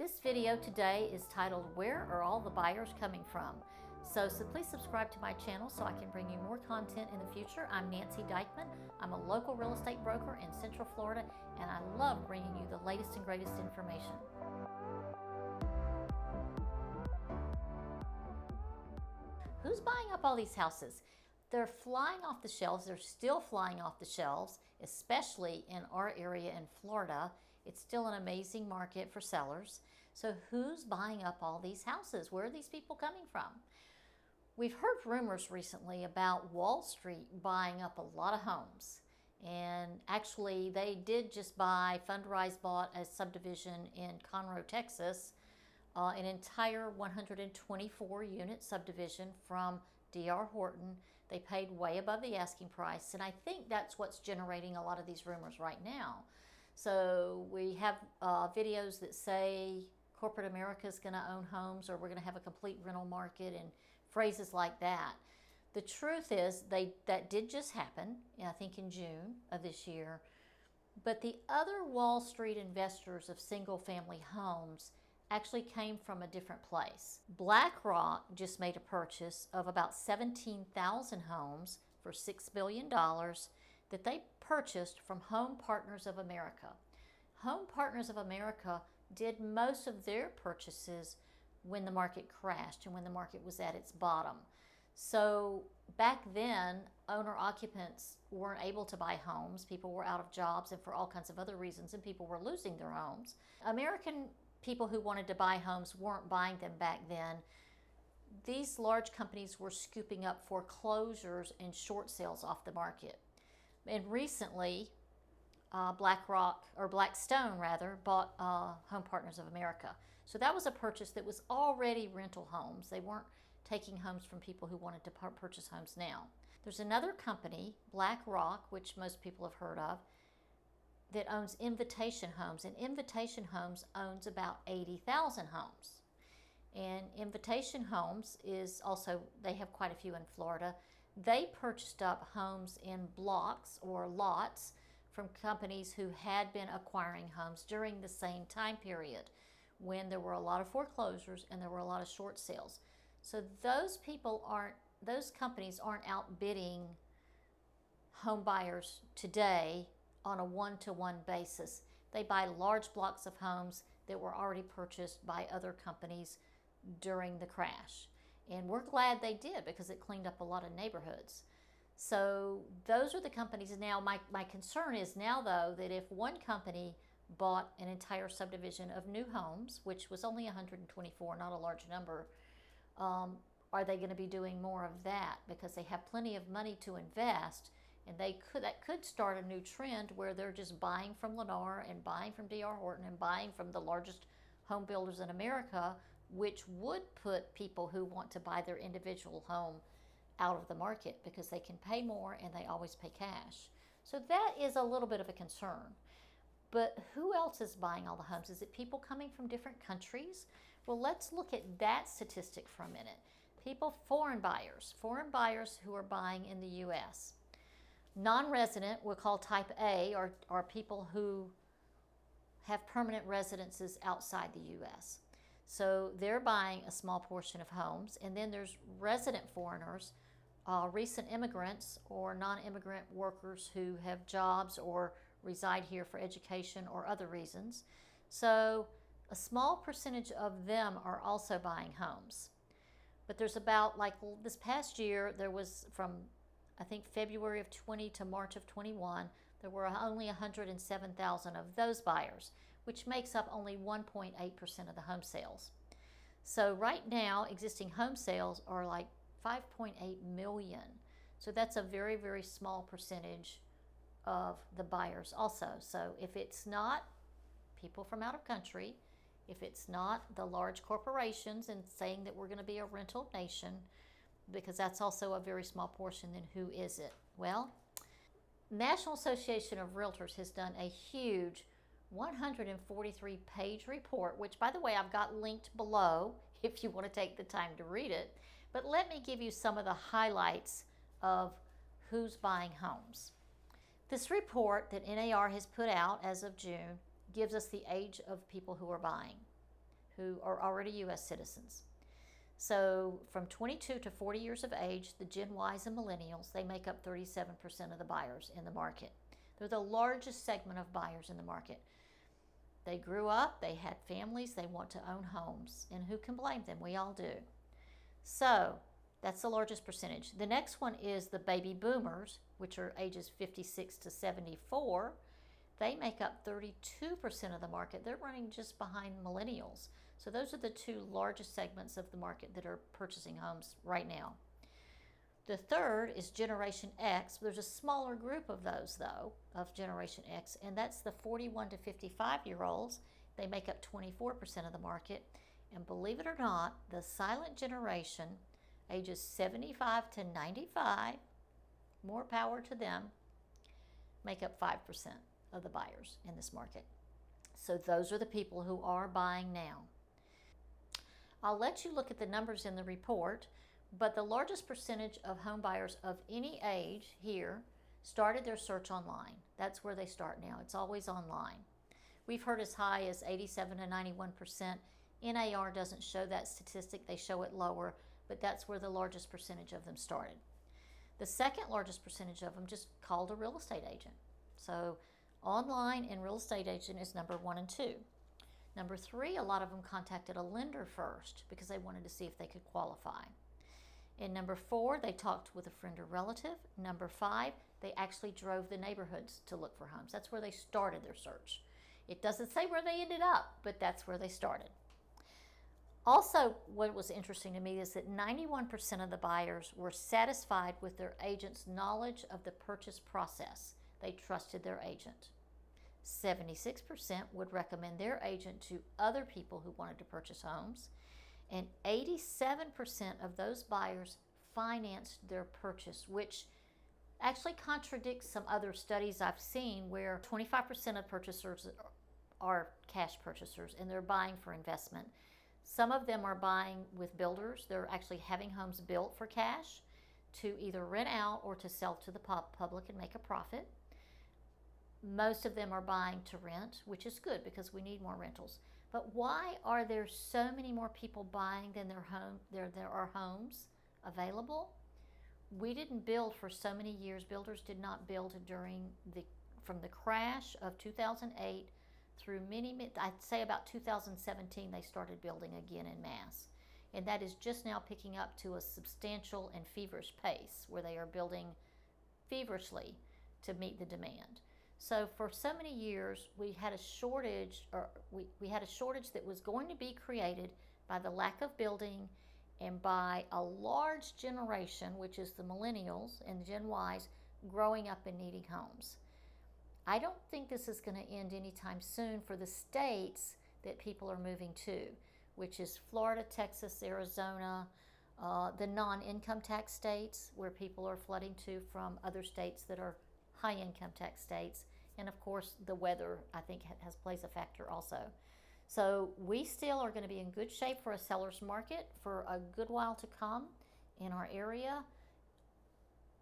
This video today is titled, Where Are All the Buyers Coming From? So please subscribe to my channel so I can bring you more content in the future. I'm Nancy Dykeman. I'm a local real estate broker in Central Florida, and I love bringing you the latest and greatest information. Who's buying up all these houses? They're flying off the shelves. They're still flying off the shelves, especially in our area in Florida. It's still an amazing market for sellers. So who's buying up all these houses? Where are these people coming from? We've heard rumors recently about Wall Street buying up a lot of homes. And actually, they did just Fundrise bought a subdivision in Conroe, Texas, an entire 124 unit subdivision from D.R. Horton. They paid way above the asking price, and I think that's what's generating a lot of these rumors right now. So we have videos that say corporate America is going to own homes, or we're going to have a complete rental market, and phrases like that. The truth is that did just happen, I think in June of this year. But the other Wall Street investors of single family homes actually came from a different place. Blackrock just made a purchase of about 17,000 homes for $6 billion that they purchased from Home Partners of America. Home Partners of America did most of their purchases when the market crashed and when the market was at its bottom. So back then, owner-occupants weren't able to buy homes. People were out of jobs and for all kinds of other reasons, and people were losing their homes. American people who wanted to buy homes weren't buying them back then. These large companies were scooping up foreclosures and short sales off the market. And recently, Blackstone bought Home Partners of America. So that was a purchase that was already rental homes. They weren't taking homes from people who wanted to purchase homes now. There's another company, Blackrock, which most people have heard of, that owns Invitation Homes, and Invitation Homes owns about 80,000 homes. And Invitation Homes is also, they have quite a few in Florida. They purchased up homes in blocks or lots from companies who had been acquiring homes during the same time period when there were a lot of foreclosures and there were a lot of short sales. So those companies aren't outbidding home buyers today on a one-to-one basis. They buy large blocks of homes that were already purchased by other companies during the crash. And we're glad they did, because it cleaned up a lot of neighborhoods. So those are the companies now. My concern is now, though, that if one company bought an entire subdivision of new homes, which was only 124, not a large number, are they going to be doing more of that? Because they have plenty of money to invest, and that could start a new trend where they're just buying from NAR and buying from D.R. Horton and buying from the largest home builders in America, which would put people who want to buy their individual home out of the market because they can pay more and they always pay cash. So that is a little bit of a concern. But who else is buying all the homes? Is it people coming from different countries? Well, let's look at that statistic for a minute. Foreign buyers who are buying in the U.S. Non-resident, we'll call type A, are people who have permanent residences outside the U.S. So they're buying a small portion of homes. And then there's resident foreigners, recent immigrants or non-immigrant workers who have jobs or reside here for education or other reasons. So a small percentage of them are also buying homes. But there's about, like this past year, there was from I think February of 20 to March of 21, there were only 107,000 of those buyers, which makes up only 1.8% of the home sales. So right now, existing home sales are like 5.8 million. So that's a very, very small percentage of the buyers also. So if it's not people from out of country, if it's not the large corporations and saying that we're going to be a rental nation, because that's also a very small portion, then who is it? Well, National Association of Realtors has done a huge 143-page report, which, by the way, I've got linked below if you want to take the time to read it. But let me give you some of the highlights of who's buying homes. This report that NAR has put out as of June gives us the age of people who are buying. who are already U.S. citizens. So from 22 to 40 years of age, the Gen Ys and millennials, they make up 37% of the buyers in the market. They're the largest segment of buyers in the market. They grew up, they had families, they want to own homes, and who can blame them? We all do. So that's the largest percentage. The next one is the baby boomers, which are ages 56 to 74. They make up 32% of the market. They're running just behind millennials. So those are the two largest segments of the market that are purchasing homes right now. The third is Generation X. There's a smaller group of those, though, of Generation X, and that's the 41 to 55-year-olds. They make up 24% of the market. And believe it or not, the silent generation, ages 75 to 95, more power to them, make up 5% of the buyers in this market. So those are the people who are buying now. I'll let you look at the numbers in the report, but the largest percentage of home buyers of any age here started their search online. That's where they start now. It's always online. We've heard as high as 87 to 91%. NAR doesn't show that statistic. They show it lower, but that's where the largest percentage of them started. The second largest percentage of them just called a real estate agent. So online and real estate agent is number 1 and 2. Number 3, a lot of them contacted a lender first because they wanted to see if they could qualify. And number 4, they talked with a friend or relative. Number 5, they actually drove the neighborhoods to look for homes. That's where they started their search. It doesn't say where they ended up, but that's where they started. Also, what was interesting to me is that 91% of the buyers were satisfied with their agent's knowledge of the purchase process. They trusted their agent. 76% would recommend their agent to other people who wanted to purchase homes. And 87% of those buyers financed their purchase, which actually contradicts some other studies I've seen where 25% of purchasers are cash purchasers and they're buying for investment. Some of them are buying with builders. They're actually having homes built for cash to either rent out or to sell to the public and make a profit. Most of them are buying to rent, which is good because we need more rentals. But why are there so many more people buying than there are homes available? We didn't build for so many years. Builders did not build from the crash of 2008 through I'd say about 2017 they started building again en masse. And that is just now picking up to a substantial and feverish pace where they are building feverishly to meet the demand. So for so many years, we had a shortage, we had a shortage that was going to be created by the lack of building and by a large generation, which is the millennials and the Gen Ys, growing up and needing homes. I don't think this is going to end anytime soon for the states that people are moving to, which is Florida, Texas, Arizona, the non-income tax states where people are flooding to from other states that are high income tax states, and of course the weather I think plays a factor also. So we still are going to be in good shape for a seller's market for a good while to come in our area.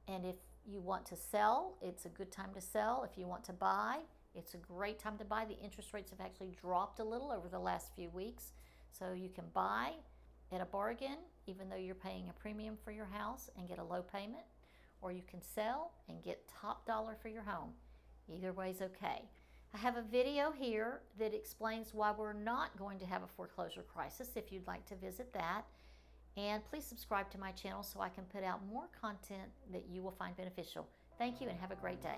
And if you want to sell, it's a good time to sell. If you want to buy, it's a great time to buy. The interest rates have actually dropped a little over the last few weeks, so you can buy at a bargain even though you're paying a premium for your house and get a low payment, or you can sell and get top dollar for your home. Either way is okay. I have a video here that explains why we're not going to have a foreclosure crisis if you'd like to visit that. And please subscribe to my channel so I can put out more content that you will find beneficial. Thank you and have a great day.